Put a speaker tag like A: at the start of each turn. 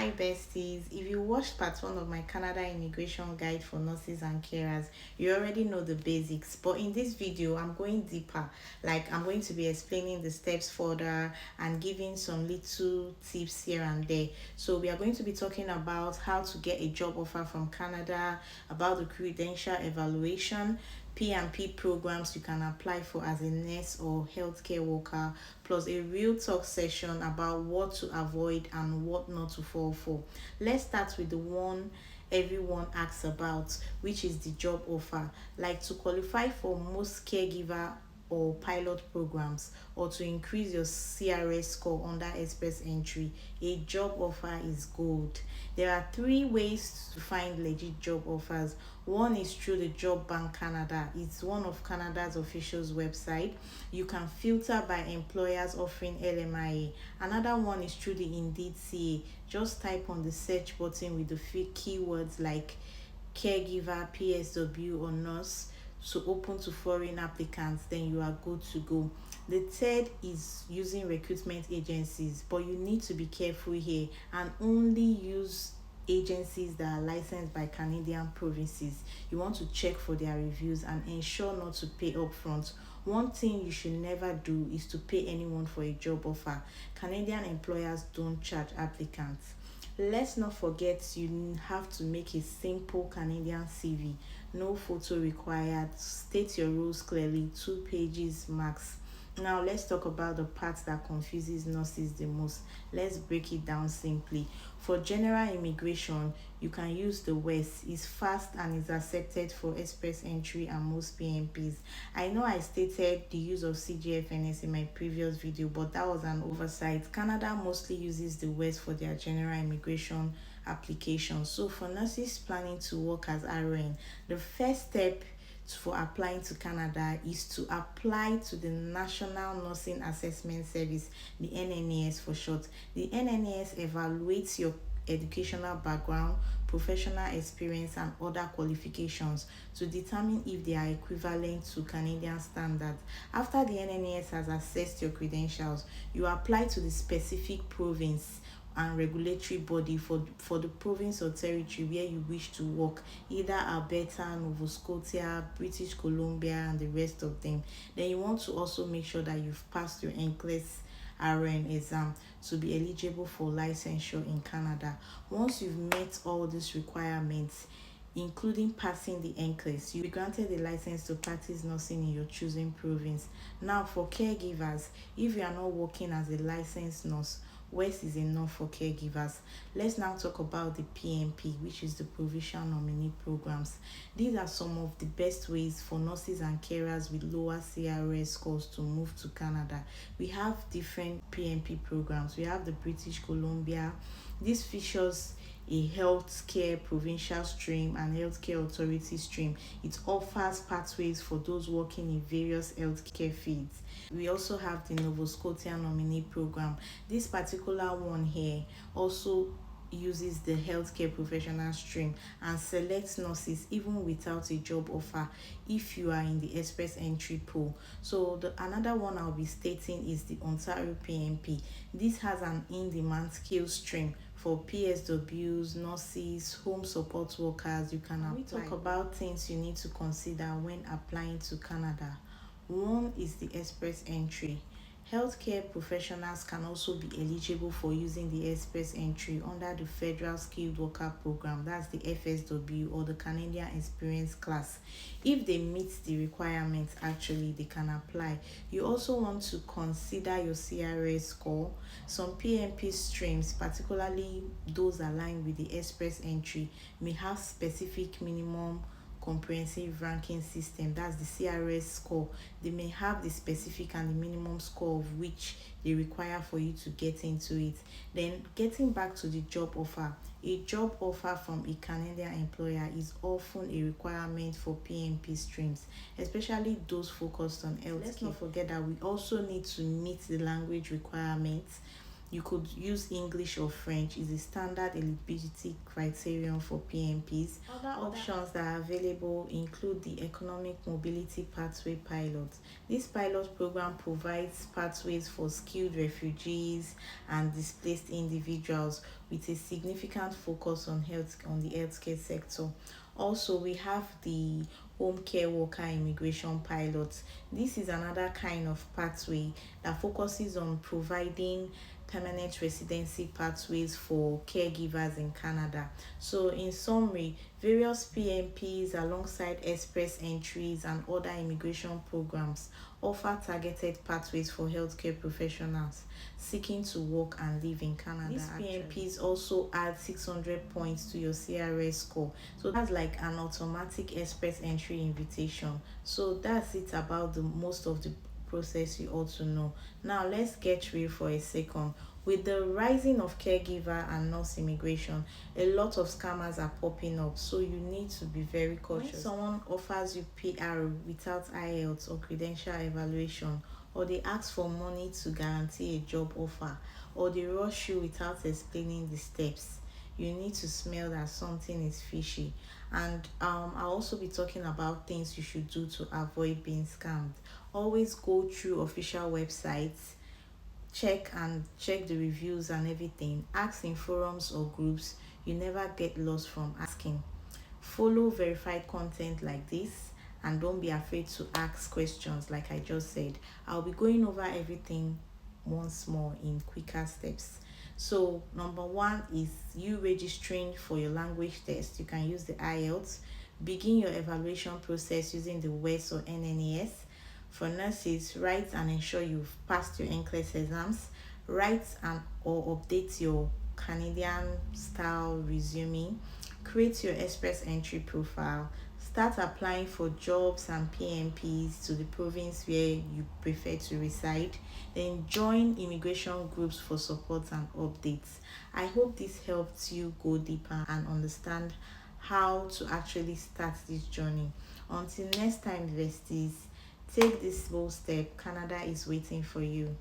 A: Hi besties, if you watched part 1 of my Canada immigration guide for nurses and carers, you already know the basics. But in this video, I'm going deeper. Like, I'm going to be explaining the steps further and giving some little tips here and there. So we are going to be talking about how to get a job offer from Canada, about the credential evaluation, PNP programs you can apply for as a nurse or healthcare worker, plus a real talk session about what to avoid and what not to fall for. Let's start with the one everyone asks about, which is the job offer. Like, to qualify for most caregiver or pilot programs, or to increase your CRS score under express entry, a job offer is gold. There are three ways to find legit job offers. One is through the Job Bank Canada. It's one of Canada's official website. You can filter by employers offering LMIA. Another one is through the Indeed CA. Just type on the search button with the keywords like caregiver, PSW, or nurse, so open to foreign applicants, then you are good to go. The third is using recruitment agencies, but you need to be careful here and only use agencies that are licensed by Canadian provinces. You want to check for their reviews and ensure not to pay upfront. One thing you should never do is to pay anyone for a job offer. Canadian employers don't charge applicants. Let's not forget, you have to make a simple Canadian CV. No photo required. State your rules clearly, 2 pages max. Now let's talk about the part that confuses nurses the most. Let's break it down simply. For general immigration, you can use the West. It's fast and is accepted for express entry and most PNPs. I know I stated the use of CGFNS in my previous video, but that was an oversight. Canada mostly uses the West for their general immigration applications. So for nurses planning to work as RN, the first step for applying to Canada is to apply to the National Nursing Assessment Service, the NNAS for short. The NNAS evaluates your educational background, professional experience, and other qualifications to determine if they are equivalent to Canadian standards. After the NNAS has assessed your credentials, you apply to the specific province and regulatory body for the province or territory where you wish to work, either Alberta, Nova Scotia, British Columbia, and the rest of them. Then you want to also make sure that you've passed your NCLEX RN exam to be eligible for licensure in Canada. Once you've met all these requirements, including passing the NCLEX, you'll be granted a license to practice nursing in your chosen province. Now, for caregivers, if you are not working as a licensed nurse, West is enough for caregivers. Let's now talk about the PNP, which is the Provincial Nominee programs. These are some of the best ways for nurses and carers with lower CRS scores to move to Canada. We have different PNP programs. We have the British Columbia. This features a healthcare provincial stream and healthcare authority stream. It offers pathways for those working in various healthcare fields. We also have the Nova Scotia nominee program. This particular one here also uses the healthcare professional stream and selects nurses even without a job offer if you are in the express entry pool. So another one I'll be stating is the Ontario PNP. This has an in-demand skill stream for PSWs, nurses, home support workers. You can apply. We talk about things you need to consider when applying to Canada. One is the express entry. Healthcare professionals can also be eligible for using the express entry under the Federal Skilled Worker Program, that's the FSW, or the Canadian Experience class. If they meet the requirements, actually, they can apply. You also want to consider your CRS score. Some PNP streams, particularly those aligned with the express entry, may have specific minimum comprehensive ranking system, that's the CRS score. They may have the specific and the minimum score of which they require for you to get into it. Then getting back to the job offer, a job offer from a Canadian employer is often a requirement for PNP streams, especially those focused on health. Let's not forget that we also need to meet the language requirements. You could use English or French is a standard eligibility criterion for PNPs. Other options that are available include the Economic Mobility Pathway Pilot. This pilot program provides pathways for skilled refugees and displaced individuals with a significant focus on the healthcare sector. Also, we have the home care worker immigration pilot. This is another kind of pathway that focuses on providing permanent residency pathways for caregivers in Canada. So, in summary, various PNPs alongside express entries and other immigration programs offer targeted pathways for healthcare professionals seeking to work and live in Canada. These PNPs also add 600 points to your CRS score. So that's like an automatic express entry invitation. So that's it about the most of the process you ought to know. Now let's get real for a second. With the rising of caregiver and nurse immigration, a lot of scammers are popping up, so you need to be very cautious. When someone offers you PR without IELTS or credential evaluation, or they ask for money to guarantee a job offer, or they rush you without explaining the steps, you need to smell that something is fishy. And I'll also be talking about things you should do to avoid being scammed. Always go through official websites, check the reviews and everything. Ask in forums or groups. You never get lost from asking. Follow verified content like this, and don't be afraid to ask questions like I just said. I'll be going over everything once more in quicker steps. So number one is you registering for your language test. You can use the IELTS. Begin your evaluation process using the WES or NNES. For nurses, write and ensure you've passed your NCLEX exams. Write and or update your Canadian style resume. Create your express entry profile. Start applying for jobs and PNPs to the province where you prefer to reside. Then join immigration groups for support and updates. I hope this helped you go deeper and understand how to actually start this journey. Until next time, besties, take this small step. Canada is waiting for you.